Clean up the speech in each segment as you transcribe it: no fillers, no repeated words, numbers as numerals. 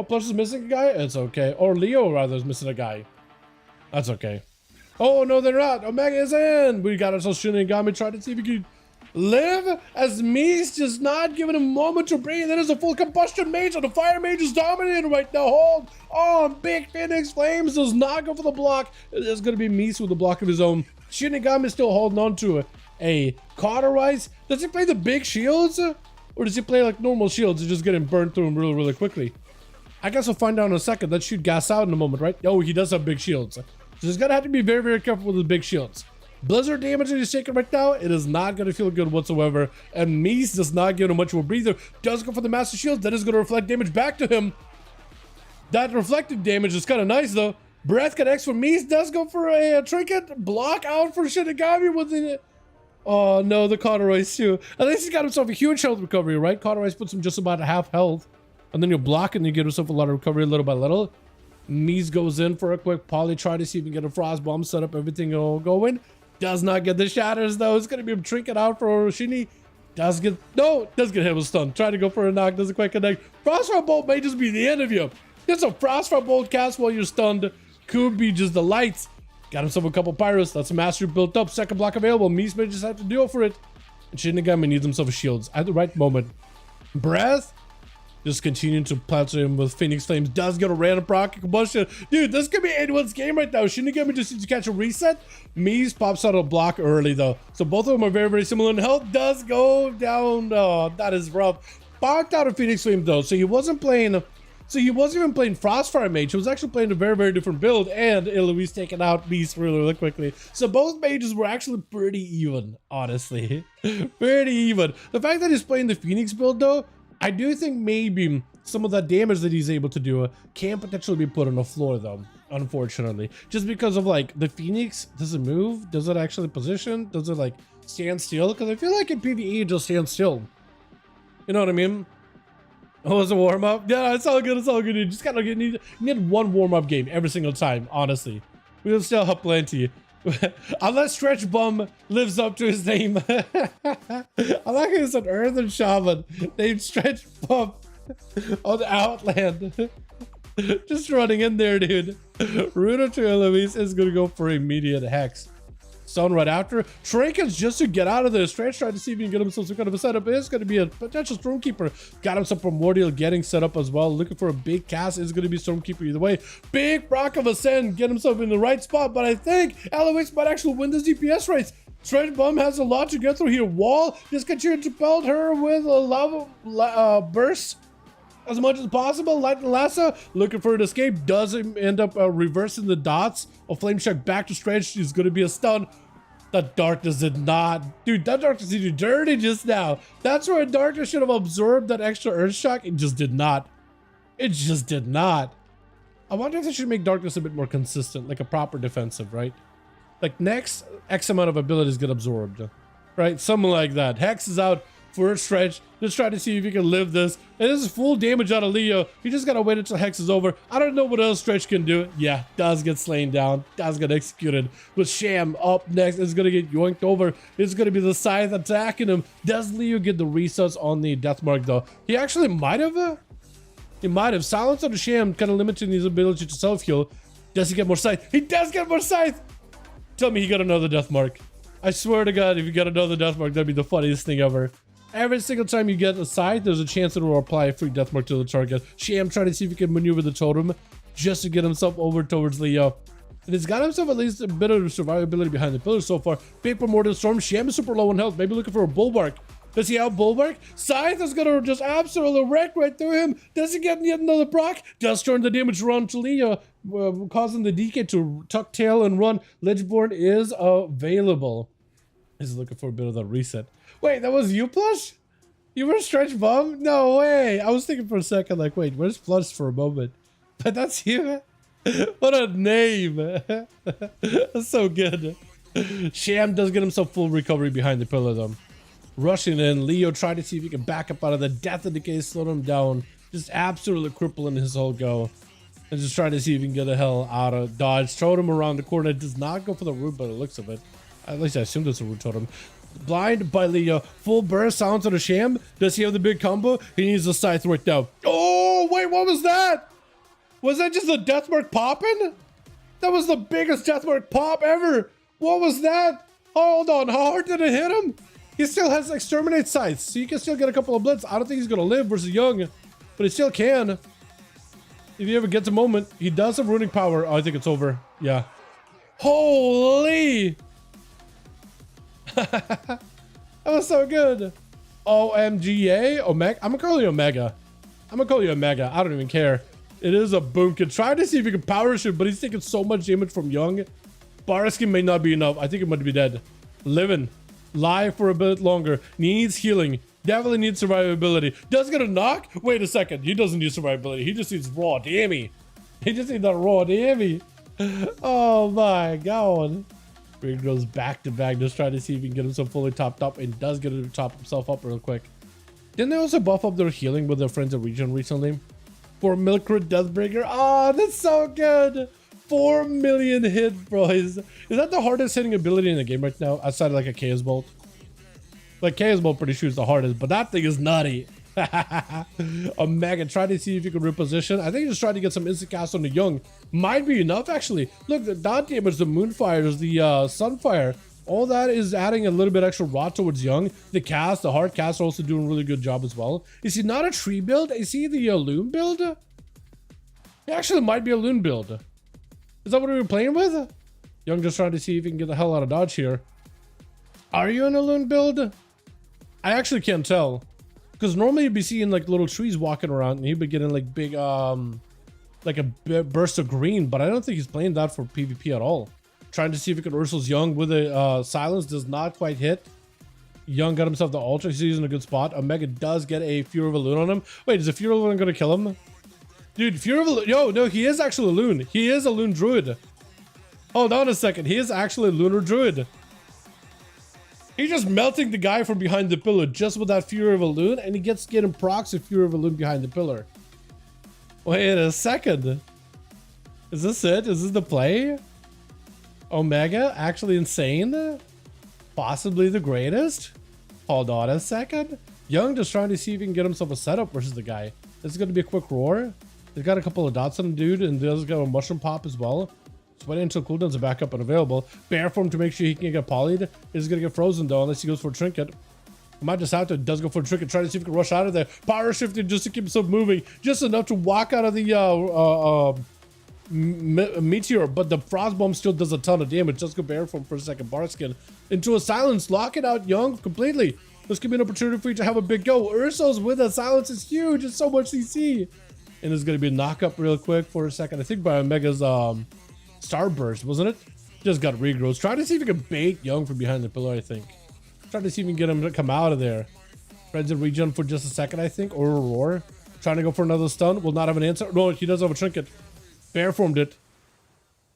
Plus is missing a guy? It's okay. Or Leo, rather, is missing a guy. That's okay. Oh, no, they're not. Omega is in. We got ourselves Shinigami trying to see if we can live as Mies just not giving him a moment to breathe. It is a full combustion mage, and the fire mage is dominating right now. Hold on. Big Phoenix Flames does not go for the block. It's going to be Mies with the block of his own. Shinigami is still holding on to a Cauterize. Does he play the big shields? Or does he play like normal shields and just getting burned through them really, really quickly? I guess we'll find out in a second. Let's shoot gas out in a moment, right? Oh, he does have big shields. So he's gonna have to be very, very careful with the big shields. Blizzard damage that he's taking right now, it is not gonna feel good whatsoever. And Mies does not give him much of a breather. Does go for the master shield. That is gonna reflect damage back to him. That reflective damage is kind of nice though. Breath connects for Mies. Does go for a trinket. Block out for Shinigami with the... Oh no, the Cauterize too. At least he's got himself a huge health recovery, right? Cauterize puts him just about at half health. And then you block and you get yourself a lot of recovery little by little. Mies goes in for a quick poly, try to see if he can get a frost bomb set up, everything will go in. Does not get the shatters though. It's gonna be a trinket out for Oroshini. Does get hit with stun. Try to go for a knock, doesn't quite connect. Frostfire Bolt may just be the end of you. It's a Frostfire Bolt cast while you're stunned. Could be just the lights. Got himself a couple pyros. That's a mastery built up. Second block available. Mies may just have to deal for it. And Shinigami needs himself a shields at the right moment. Breath. Just continuing to plaster him with Phoenix Flames. Does get a random proc combustion. Dude, this could be anyone's game right now. Shinigami just needs to catch a reset. Mies pops out a block early though. So both of them are very, very similar in health. Does go down. Oh, that is rough. Bonked out a Phoenix Flame though. So he wasn't playing... So he wasn't even playing Frostfire Mage. He was actually playing a very, very different build. And Eloise taking out Mies really, really quickly. So both mages were actually pretty even, honestly. Pretty even. The fact that he's playing the Phoenix build though, I do think maybe some of that damage that he's able to do can potentially be put on the floor though, unfortunately. Just because of like the Phoenix, does it move? Does it actually position? Does it like stand still? Because I feel like in PvE it just stands still. You know what I mean? Oh, it's a warm-up? Yeah, it's all good, it's all good. You just gotta need one warm-up game every single time, honestly. We'll still have plenty. Unless Stretch Bum lives up to his name. I like it's an Earthen Shaman named Stretch Bum on Outland. Just running in there, dude. Runo to Eloise is gonna go for immediate hex. Stun right after. Trinkets just to get out of there. Stretch trying to see if he can get himself some kind of a setup. It's going to be a potential Stormkeeper. Got himself Primordial getting set up as well. Looking for a big cast. It's going to be Stormkeeper either way. Big Rock of Ascend. Get himself in the right spot. But I think Eloise might actually win this DPS race. Stretch Bum has a lot to get through here. Wall just continued to pelt her with a lava burst as much as possible. Lightning Lasso looking for an escape. Doesn't end up reversing the dots. A Flame Shock back to Stretch. She's going to be a stun. That Darkness did not. Dude, that Darkness did you dirty just now. That's where Darkness should have absorbed that extra Earth Shock. It just did not. It just did not. I wonder if they should make Darkness a bit more consistent, like a proper defensive, right? Like next X amount of abilities get absorbed, right? Something like that. Hex is out for a Stretch. Just try to see if you can live this. And this is full damage out of Leo. You just gotta wait until Hex is over. I don't know what else Stretch can do. Yeah, does get slain down. Does get executed. With Sham up next, it's gonna get yoinked over. It's gonna be the Scythe attacking him. Does Leo get the resets on the Death Mark though? He actually might have. He might have. Silence on the Sham, kind of limiting his ability to self-heal. Does he get more Scythe? He does get more Scythe! Tell me he got another Death Mark. I swear to God, if you got another Death Mark, that'd be the funniest thing ever. Every single time you get a scythe, there's a chance that it will apply a free death mark to the target. Sham trying to see if he can maneuver the totem just to get himself over towards Leo. And he's got himself at least a bit of survivability behind the pillars so far. Big Primordial Storm. Sham is super low in health. Maybe looking for a Bulwark. Does he have Bulwark? Scythe is gonna just absolutely wreck right through him. Does he get yet another proc? Does turn the damage run to Leo, causing the DK to tuck tail and run. Ledgeborn is available. He's looking for a bit of that reset. Wait, that was you, Plush? You were Stretch Bum? No way. I was thinking for a second, like, wait, where's Plush for a moment? But that's you? What a name. That's so good. Sham does get himself full recovery behind the pillar, though. Rushing in, Leo trying to see if he can back up out of the Death of Decay, slow him down. Just absolutely crippling his whole go. And just trying to see if he can get the hell out of dodge. Totem around the corner. Does not go for the root, but it looks of it. At least I assume that's a root totem. Blind by Leo. Full burst, silence on a Sham. Does he have the big combo? He needs a Scythe right now. Oh, wait, what was that? Was that just a deathmark popping? That was the biggest deathmark pop ever. What was that? Hold on, how hard did it hit him? He still has exterminate sights, so you can still get a couple of blitz. I don't think he's gonna live versus Young, but he still can. If he ever gets a moment, he does have ruining power. Oh, I think it's over. Yeah. Holy! That was so good. OMGA, Omega. I'm gonna call you Omega. I'm gonna call you Omega. I don't even care. It is a boom kid. Try to see if he can power shoot, but he's taking so much damage from Young. Bariskin may not be enough. I think it might be dead. Living. Live for a bit longer. Needs healing. Definitely needs survivability. Does get a knock? Wait a second. He doesn't need survivability. He just needs raw damage. He just needs that raw damage. Oh my god. He goes back to back. Just trying to see if he can get himself fully topped up, and does get to top himself up real quick. Didn't they also buff up their healing with their friends at Region recently? For Milkrit Deathbreaker. Oh, that's so good. 4 million hit, boys. Is that the hardest hitting ability in the game right now? Outside of like a Chaos Bolt. Like Chaos Bolt pretty sure is the hardest, but that thing is nutty. Omega, try to see if you can reposition. I think just trying to get some instant cast on the Young. Might be enough actually. Look, the dot damage, the Moonfire, the Sunfire. All that is adding a little bit extra rot towards Young. The cast, the hard cast are also doing a really good job as well. Is he not a tree build? Is he the loon build? He actually might be a loon build. Is that what we were playing with? Young just trying to see if he can get the hell out of dodge here. Are you in a loon build? I actually can't tell. Because normally you'd be seeing like little trees walking around and he'd be getting like big, like a burst of green. But I don't think he's playing that for PvP at all. Trying to see if he can Ursul's Young with a silence. Does not quite hit. Young got himself the ultra. He's in a good spot. Omega does get a Fury of a Loon on him. Wait, is a Fury of a Loon going to kill him? Dude, Fury of a Loon. Yo, no, he is actually a Loon. He is a Loon Druid. Hold on a second. He is actually a Lunar Druid. He's just melting the guy from behind the pillar just with that Fury of a Loon, and he gets getting procs of Fury of a Loon behind the pillar. Wait a second. Is this it? Is this the play? Omega actually insane? Possibly the greatest? Hold on a second. Young just trying to see if he can get himself a setup versus the guy. This is going to be a quick roar. He's got a couple of dots on him, dude, and does got a mushroom pop as well. Just waiting until cooldowns are back up and available. Bear form to make sure he can get polyed. He's going to get frozen though unless he goes for a trinket. He might just have to. Does go for a trinket. Try to see if he can rush out of there. Power shifting just to keep himself moving. Just enough to walk out of the meteor, but the frost bomb still does a ton of damage. Just go bear form for a second. Barskin into a silence. Lock it out, Young, completely. This could be an opportunity for you to have a big go. Urso's with a silence is huge. It's so much CC. And there's going to be a knock up real quick for a second. I think by Omega's Starburst, wasn't it? Just got regrows. Try to see if you can bait Young from behind the pillar, I think. Try to see if you can get him to come out of there. Friends in regen for just a second, I think. Or a roar. Trying to go for another stun. Will not have an answer. No, he does have a trinket. Bear formed it.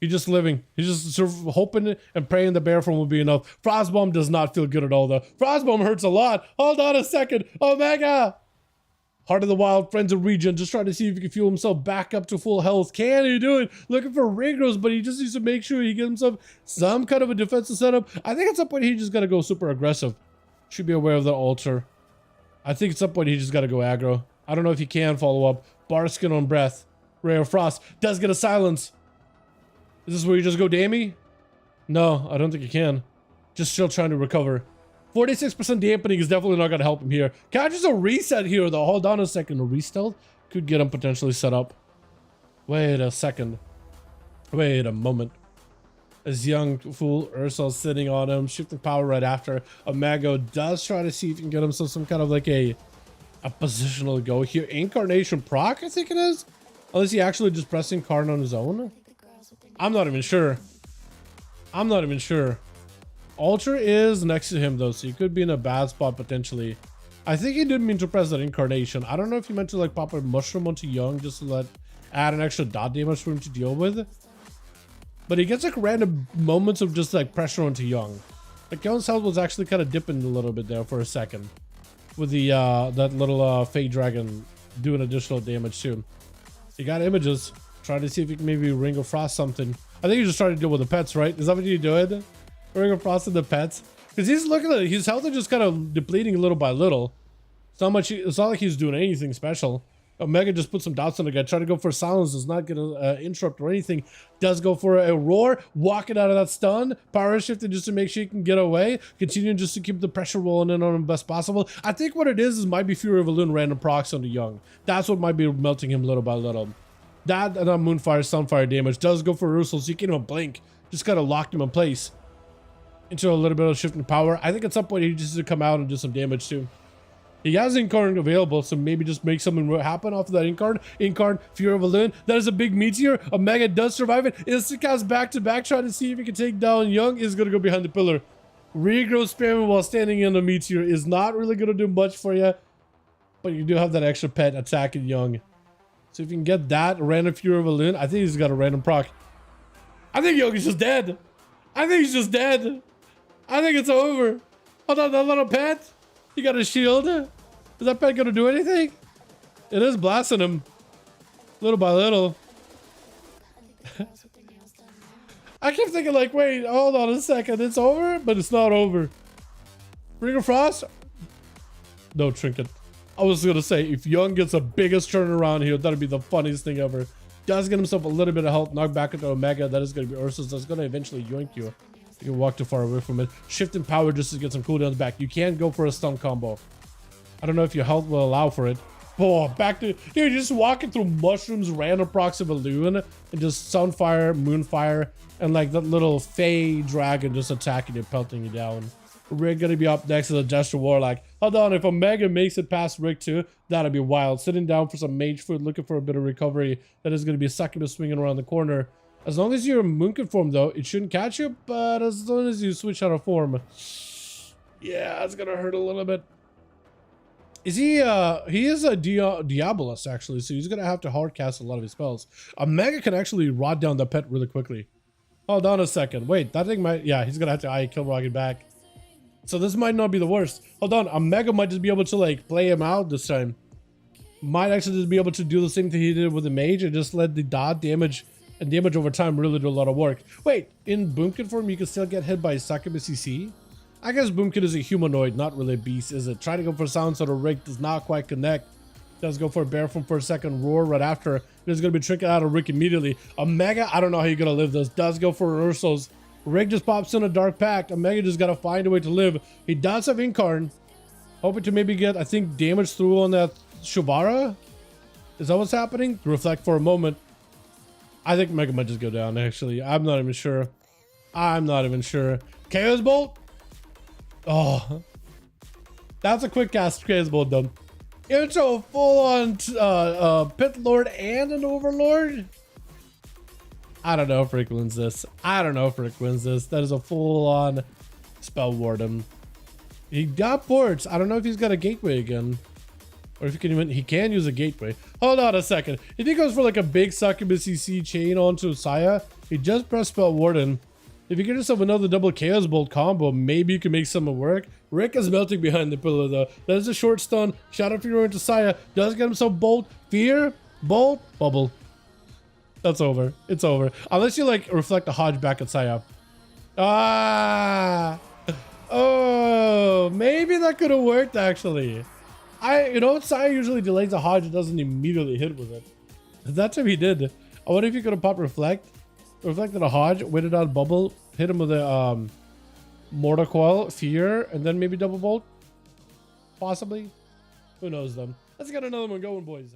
He's just living. He's just sort of hoping and praying the bear form will be enough. Frostbomb does not feel good at all though. Frostbomb hurts a lot. Hold on a second. Omega! Heart of the Wild, Friends of Regen, just trying to see if he can fuel himself back up to full health. Can he do it? Looking for regrows, but he just needs to make sure he gets himself some kind of a defensive setup. I think at some point he just gotta go super aggressive. Should be aware of the altar. I think at some point he just gotta go aggro. I don't know if he can follow up. Barskin on breath. Ray of Frost does get a silence. Is this where you just go dammy? No, I don't think you can. Just still trying to recover. 46% dampening is definitely not going to help him here. Catches a reset here though. Hold on a second. A re-stealth could get him potentially set up. Wait a second. Wait a moment. As young fool Ursul's sitting on him, shifting power right after. Omega does try to see if he can get himself some kind of like a positional go here. Incarnation proc, I think it is. Unless he actually just pressed Incarn on his own. I'm not even sure. I'm not even sure. Ultra is next to him though, so he could be in a bad spot potentially. I think he didn't mean to press that Incarnation. I don't know if he meant to like pop a mushroom onto Young just to add an extra dot damage for him to deal with. But he gets like random moments of just like pressure onto Young. Like Young's health was actually kind of dipping a little bit there for a second. With the that little Fade Dragon doing additional damage too. He got images. Trying to see if he can maybe Ring of Frost something. I think he's just trying to deal with the pets, right? Is that what you're doing? Ring of Frost and the pets? Because he's looking at it. His health is just kind of depleting little by little. It's not much. It's not like he's doing anything special. Omega just put some dots on the guy. Try to go for silence. Does not get an interrupt or anything. Does go for a roar. Walking out of that stun. Power shifted just to make sure he can get away. Continuing just to keep the pressure rolling in on him best possible. I think what it is might be Fury of a Loon random procs on the Young. That's what might be melting him little by little. That and Moonfire, Sunfire damage does go for reversal, so you can't even blink. Just gotta lock him in place. Into a little bit of shifting power. I think at some point he just needs to come out and do some damage too. He has Incarn available, so maybe just make something happen off of that Incarn. Incarn, Fury of a Loon. That is a big meteor. Omega does survive it. Instacast back to back, trying to see if he can take down Young. Is going to go behind the pillar. Regrow spamming while standing in the meteor is not really going to do much for you. But you do have that extra pet attacking Young. So if you can get that random Fury of a Loon, I think he's got a random proc. I think Young is just dead. I think he's just dead. I think it's over. Hold on, that little pet. He got a shield. Is that pet gonna do anything? It is blasting him. Little by little. I kept thinking like, wait, hold on a second. It's over? But it's not over. Ring of Frost? No trinket. I was gonna say, if Young gets the biggest turnaround here, that'd be the funniest thing ever. Does get himself a little bit of health. Knock back into Omega. That is gonna be Ursus. That's gonna eventually yoink you. You can walk too far away from it. Shifting power just to get some cooldowns back. You can't go for a stun combo. I don't know if your health will allow for it. Oh, back to... Dude, you're just walking through mushrooms, random procs of a loon, and just Sunfire, Moonfire, and like that little Fey dragon just attacking you, pelting you down. Rick gonna be up next to the Jester Warlock. Hold on, if Omega makes it past Rick too, that'd be wild. Sitting down for some mage food, looking for a bit of recovery. That is gonna be Succubus swinging around the corner. As long as you're Moonkin form though, it shouldn't catch you, but as long as you switch out of form. Yeah, it's gonna hurt a little bit. Is he is a Diabolus actually, so he's gonna have to hard cast a lot of his spells. Omega can actually rot down the pet really quickly. Hold on a second. Wait, that thing might, yeah, he's gonna have to eye kill rocket back. So this might not be the worst. Hold on, Omega might just be able to like play him out this time. Might actually just be able to do the same thing he did with the mage and just let the dot damage and damage over time really do a lot of work. Wait, in Boomkin form, you can still get hit by Succubus CC? I guess Boomkin is a humanoid, not really a beast, is it? Try to go for sound so the Rick does not quite connect. Does go for a bear form for a second, roar right after. There's going to be trinket out of Rick immediately. Omega, I don't know how you're going to live this. Does go for Ursos. Rick just pops in a Dark Pact. Omega just got to find a way to live. He does have Incarn. Hoping to maybe get, I think, damage through on that Shubara. Is that what's happening? Reflect for a moment. I think Mega might just go down, actually. I'm not even sure. I'm not even sure. Chaos Bolt? Oh. That's a quick cast Chaos Bolt, though. Into a full-on Pit Lord and an Overlord? I don't know if Rick wins this. I don't know if Rick wins this. That is a full-on Spell Warden. He got ports. I don't know if he's got a Gateway again. Or if he can even, he can use a Gateway. Hold on a second. If he goes for like a big Succubus CC chain onto Saya, he just pressed Spell Warden. If you get yourself another double Chaos Bolt combo, maybe you can make something work. Rick is melting behind the pillar though. That is a short stun. Shadow Fury into Saya. Does get himself Bolt. Fear. Bolt. Bubble. That's over. It's over. Unless you like reflect a Hodge back at Saya. Ah. Oh, maybe that could have worked actually. You know, Saya usually delays a Hodge and doesn't immediately hit with it. That time he did. I wonder if you could have popped Reflect. Reflected a Hodge, waited out Bubble, hit him with a Mortar Coil, Fear, and then maybe Double Bolt? Possibly? Who knows them? Let's get another one going, boys.